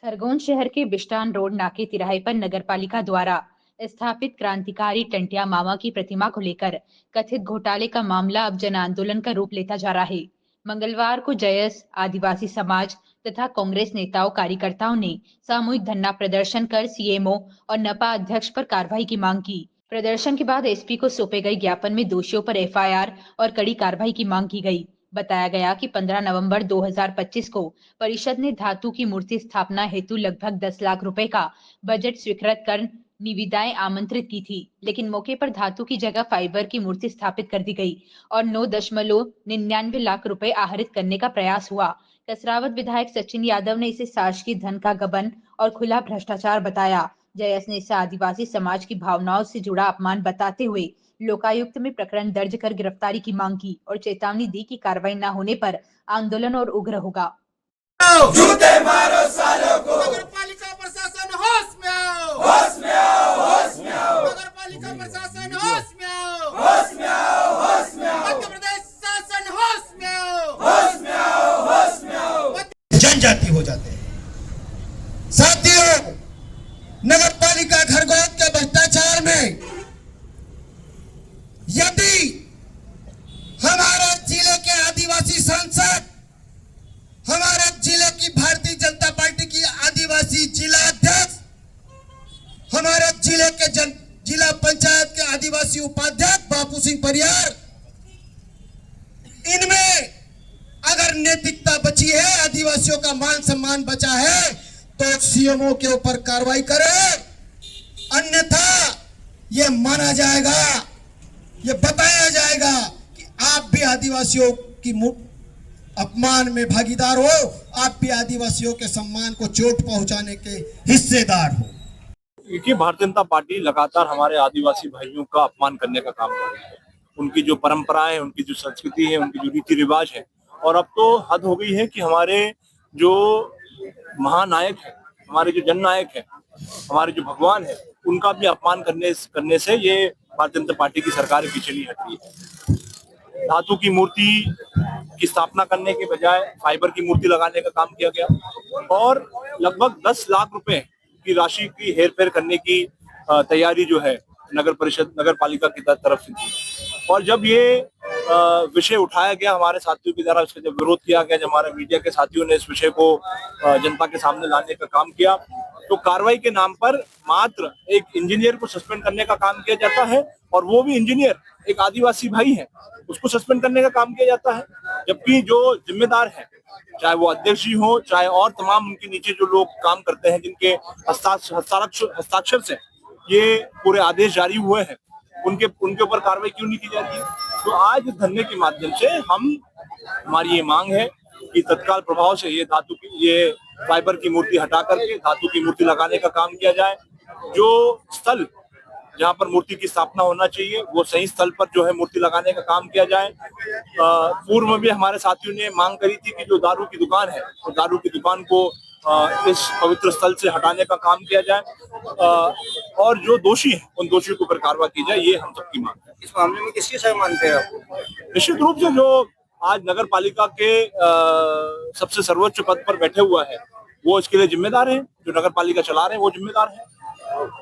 खरगोन शहर के बिष्टान रोड नाके तिराहे पर नगरपालिका द्वारा स्थापित क्रांतिकारी टंटिया मामा की प्रतिमा को लेकर कथित घोटाले का मामला अब जन आंदोलन का रूप लेता जा रहा है। मंगलवार को जयस आदिवासी समाज तथा कांग्रेस नेताओं कार्यकर्ताओं ने सामूहिक धरना प्रदर्शन कर सीएमओ और नपा अध्यक्ष पर कार्रवाई की मांग की। प्रदर्शन के बाद एसपी को सौंपे गए ज्ञापन में दोषियों पर एफआईआर और कड़ी कार्रवाई की मांग की गई। बताया गया कि 15 नवंबर 2025 को परिषद ने धातु की मूर्ति स्थापना हेतु लगभग 10 लाख रुपए का बजट स्वीकृत कर निविदाएं आमंत्रित की थी, लेकिन मौके पर धातु की जगह फाइबर की मूर्ति स्थापित कर दी गई और 9.99 लाख रुपए आहरित करने का प्रयास हुआ। कसरावत विधायक सचिन यादव ने इसे शासकीय धन का गबन और खुला भ्रष्टाचार बताया। जयस ने इसे आदिवासी समाज की भावनाओं से जुड़ा अपमान बताते हुए लोकायुक्त में प्रकरण दर्ज कर गिरफ्तारी की मांग की और चेतावनी दी कि कार्रवाई न होने पर आंदोलन और उग्र होगा। जूते मारो सालों को। नगरपालिका प्रशासन होश में आओ, होश में आओ, होश में आओ, नगरपालिका प्रशासन होश में आओ, होश में आओ, होश में आओ, मध्य प्रदेश शासन होश में आओ, होश में आओ, होश में आओ। जनजाति हो जाते हैं। साथियों, नगरपालिका खरगोन के भ्रष्टाचार में यदि हमारे जिले के आदिवासी सांसद, हमारे जिले की भारतीय जनता पार्टी की आदिवासी जिला अध्यक्ष, हमारे जिले के जिला पंचायत के आदिवासी उपाध्यक्ष बापू सिंह परियार, इनमें अगर नैतिकता बची है, आदिवासियों का मान सम्मान बचा है, तो सीएमओ के ऊपर कार्रवाई करें, अन्यथा ये माना जाएगा, ये बताया जाएगा कि आप भी आदिवासियों की अपमान में भागीदार हो, आप भी आदिवासियों के सम्मान को चोट पहुंचाने के हिस्सेदार हो। देखिए, भारतीय जनता पार्टी लगातार हमारे आदिवासी भाइयों का अपमान करने का काम कर रही है। उनकी जो परंपराएं है, उनकी जो संस्कृति है, उनकी जो रीति रिवाज है, और अब तो हद हो गई है कि हमारे जो महानायक है, हमारे जो जननायक है, हमारे जो भगवान है, उनका भी अपमान करने से ये भारतीय जनता पार्टी की सरकार पीछे नहीं हट रही है। धातु की मूर्ति की स्थापना करने के बजाय फाइबर की मूर्ति लगाने का काम किया गया और लगभग 10 लाख रुपए की राशि की हेरफेर करने की तैयारी जो है नगर पालिका की तरफ से थी। और जब ये विषय उठाया गया हमारे साथियों के द्वारा, इसका जब विरोध किया गया, जब हमारे मीडिया के साथियों ने इस विषय को जनता के सामने लाने का काम किया, तो कार्रवाई के नाम पर मात्र एक इंजीनियर को सस्पेंड करने का काम किया जाता है, और वो भी इंजीनियर एक आदिवासी भाई है, उसको सस्पेंड करने का काम किया जाता है। जबकि जो जिम्मेदार है, चाहे वो अध्यक्ष जी हो, चाहे और तमाम उनके नीचे जो लोग काम करते हैं, जिनके हस्ताक्षर से ये पूरे आदेश जारी हुए हैं, उनके ऊपर कार्रवाई क्यों नहीं की जा रही है। तो आज धरने के माध्यम से हमारी ये मांग है कि तत्काल प्रभाव से ये फाइबर की मूर्ति हटा करके धातु की मूर्ति लगाने का काम किया जाए। जो स्थल जहां पर मूर्ति की स्थापना होना चाहिए, वो सही स्थल पर जो है मूर्ति लगाने का काम किया जाए। पूर्व में भी हमारे साथियों ने मांग करी थी कि जो दारू की दुकान है, तो दारू की दुकान को इस पवित्र स्थल से हटाने का काम किया जाए, और जो दोषी हैं उन दोषियों के ऊपर कार्रवाई की जाए। ये हम सबकी मांग है। इस मामले में किसकी सही मानते हैं आप? निश्चित रूप से जो आज नगर पालिका के सबसे सर्वोच्च पद पर बैठे हुआ है, वो इसके लिए जिम्मेदार है। जो नगर पालिका चला रहे हैं वो जिम्मेदार है।